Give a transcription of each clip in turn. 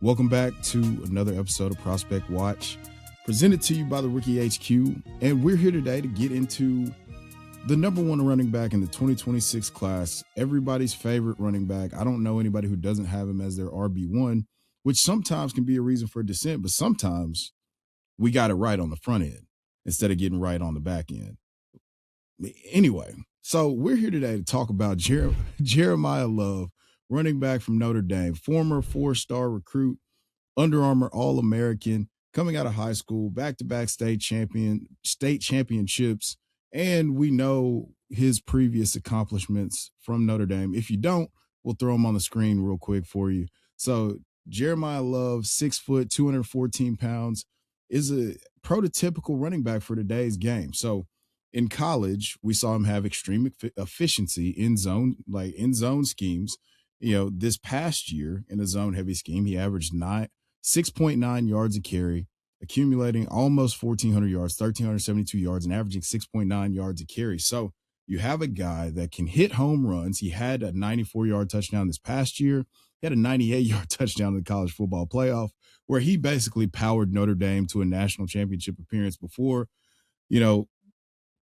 Welcome back to another episode of Prospect Watch, presented to you by the Rookie HQ. And we're here today to get into the number one running back in the 2026 class, everybody's favorite running back. I don't know anybody who doesn't have him as their RB1, which sometimes can be a reason for dissent, but sometimes we got it right on the front end instead of getting right on the back end. Anyway, so we're here today to talk about Jeremiyah Love, running back from Notre Dame, former four-star recruit, Under Armour All-American, coming out of high school, back-to-back state championships, and we know his previous accomplishments from Notre Dame. If you don't, we'll throw them on the screen real quick for you. So Jeremiyah Love, 6 foot, 214 pounds, is a prototypical running back for today's game. So in college, we saw him have extreme efficiency in zone schemes. This past year in a zone heavy scheme, he averaged 6.9 yards a carry, accumulating almost 1,400 yards, 1,372 yards, and averaging 6.9 yards a carry. So you have a guy that can hit home runs. He had a 94-yard touchdown this past year. He had a 98-yard touchdown in the college football playoff, where he basically powered Notre Dame to a national championship appearance before,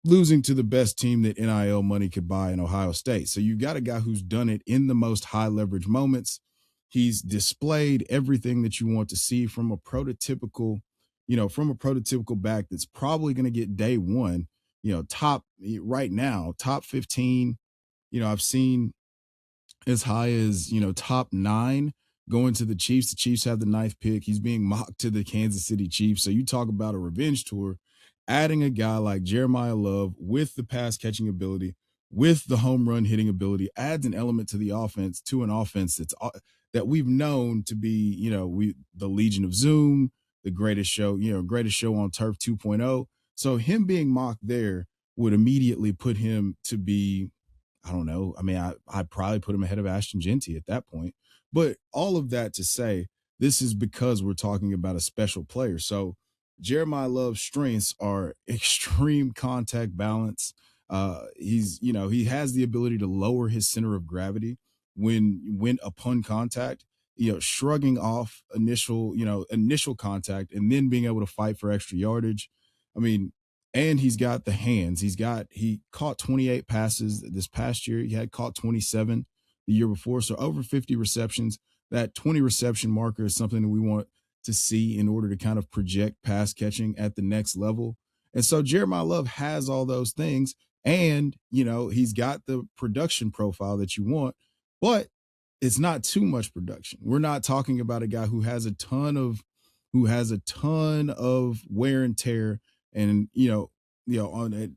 losing to the best team that NIL money could buy in Ohio State. So you've got a guy who's done it in the most high leverage moments. He's displayed everything that you want to see from a prototypical back that's probably going to get day one, top 15. I've seen as high as, top 9 going to the Chiefs. The Chiefs have the 9th pick. He's being mocked to the Kansas City Chiefs. So you talk about a revenge tour. Adding a guy like Jeremiyah Love with the pass catching ability, with the home run hitting ability, adds an element to the offense, to an offense that we've known to be, the Legion of Zoom, the greatest show on turf 2.0. So him being mocked there would immediately put him to be, I don't know. I mean, I'd probably put him ahead of Ashton Genty at that point. But all of that to say, this is because we're talking about a special player. So Jeremiyah Love's strengths are extreme contact balance. He has the ability to lower his center of gravity when upon contact, shrugging off initial contact and then being able to fight for extra yardage. I mean, and he's got the hands. He caught 28 passes this past year. He had caught 27 the year before. So over 50 receptions. That 20 reception marker is something that we want to see in order to kind of project pass catching at the next level. And so Jeremiyah Love has all those things, and, he's got the production profile that you want, but it's not too much production. We're not talking about a guy who has a ton of wear and tear and,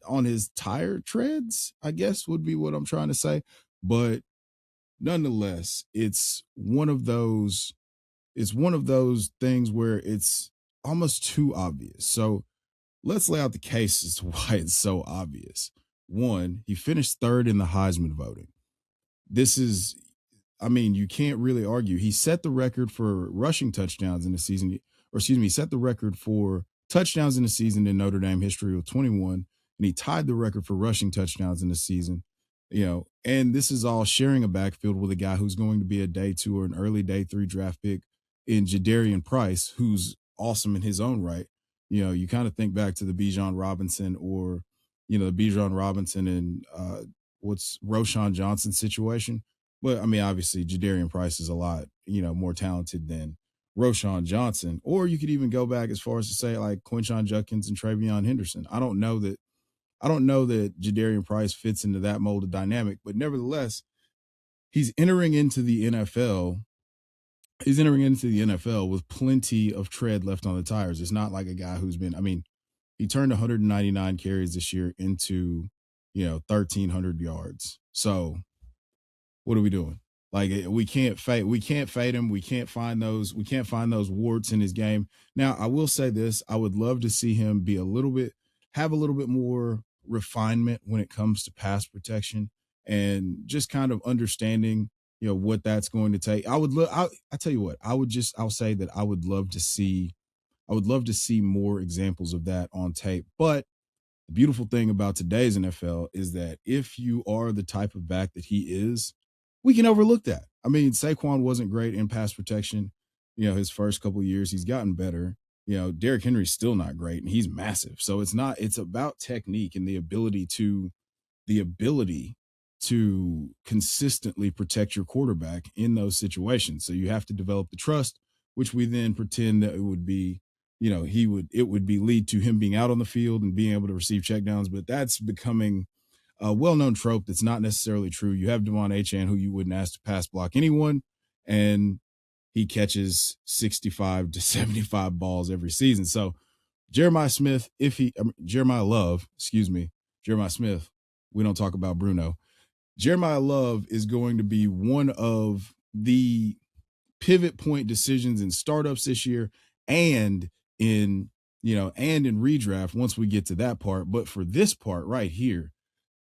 on his tire treads, I guess would be what I'm trying to say. But nonetheless, it's one of those things where it's almost too obvious. So let's lay out the case as to why it's so obvious. One, he finished third in the Heisman voting. You can't really argue. He set the record for rushing touchdowns in the season, he set the record for touchdowns in the season in Notre Dame history with 21, and he tied the record for rushing touchdowns in the season. And this is all sharing a backfield with a guy who's going to be a day 2 or an early day 3 draft pick in Jadarian Price, who's awesome in his own right. You kind of think back to the Bijan Robinson and what's Roschon Johnson situation. But I mean, obviously Jadarian Price is a lot, more talented than Roschon Johnson. Or you could even go back as far as to say like Quinshon Judkins and Travion Henderson. I don't know that Jadarian Price fits into that mold of dynamic, but nevertheless, he's entering into the NFL with plenty of tread left on the tires. It's not like a guy he turned 199 carries this year into, 1,300 yards. So what are we doing? Like, we can't fade him. We can't find those warts in his game. Now, I will say this. I would love to see him have a little bit more refinement when it comes to pass protection and just kind of understanding, what that's going to take. I'll tell you what, I'll say that I would love to see more examples of that on tape. But the beautiful thing about today's NFL is that if you are the type of back that he is, we can overlook that. I mean, Saquon wasn't great in pass protection. his first couple of years. He's gotten better. Derrick Henry's still not great, and he's massive. So it's about technique and the ability to consistently protect your quarterback in those situations. So you have to develop the trust, which we then pretend that it would be, it would be lead to him being out on the field and being able to receive checkdowns. But that's becoming a well-known trope that's not necessarily true. You have Devon Achane, who you wouldn't ask to pass block anyone, and he catches 65 to 75 balls every season. So Jeremiah Love, Jeremiah Smith, we don't talk about Bruno. Jeremiah Love is going to be one of the pivot point decisions in startups this year and in redraft once we get to that part. But for this part right here,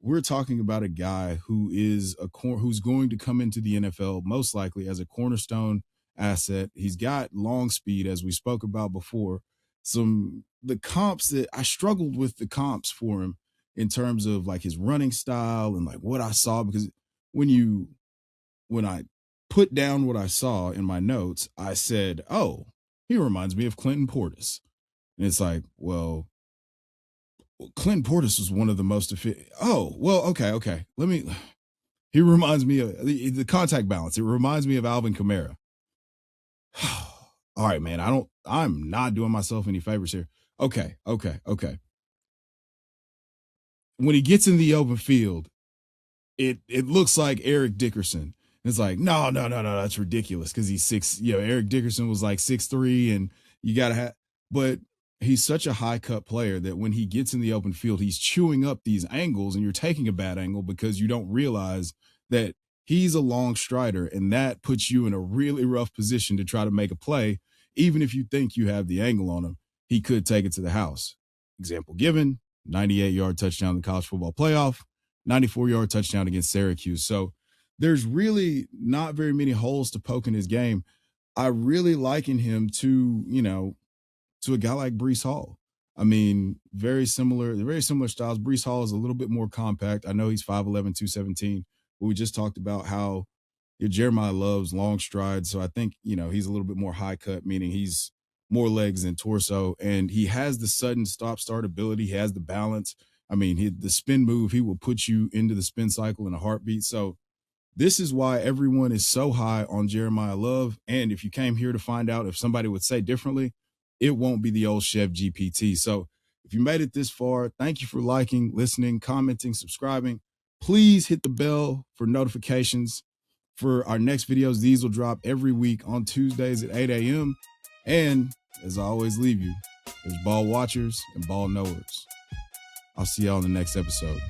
we're talking about a guy who's going to come into the NFL most likely as a cornerstone asset. He's got long speed, as we spoke about before. The comps that I struggled with the comps for him in terms of like his running style and like what I saw, because when I put down what I saw in my notes, I said, oh, he reminds me of Clinton Portis. And it's like, well, Clinton Portis was one of the most efficient. Oh, well, okay. He reminds me of the contact balance. It reminds me of Alvin Kamara. All right, man. I'm not doing myself any favors here. Okay. When he gets in the open field, it looks like Eric Dickerson. It's like, no, that's ridiculous because he's Eric Dickerson was like 6'3", and you got to have, but he's such a high cut player that when he gets in the open field, he's chewing up these angles, and you're taking a bad angle because you don't realize that he's a long strider, and that puts you in a really rough position to try to make a play. Even if you think you have the angle on him, he could take it to the house. Example given, 98-yard touchdown in the college football playoff, 94-yard touchdown against Syracuse. So there's really not very many holes to poke in his game. I really liken him to a guy like Breece Hall. I mean, very similar styles. Breece Hall is a little bit more compact. I know he's 5'11", 217, but we just talked about how Jeremiah loves long strides. So I think, he's a little bit more high cut, meaning he's more legs than torso, and he has the sudden stop-start ability. He has the balance. I mean, the spin move, he will put you into the spin cycle in a heartbeat. So this is why everyone is so high on Jeremiah Love. And if you came here to find out if somebody would say differently, it won't be the old Chef GPT. So if you made it this far, thank you for liking, listening, commenting, subscribing. Please hit the bell for notifications for our next videos. These will drop every week on Tuesdays at 8 a.m. And as I always leave you, there's ball watchers and ball knowers. I'll see y'all in the next episode.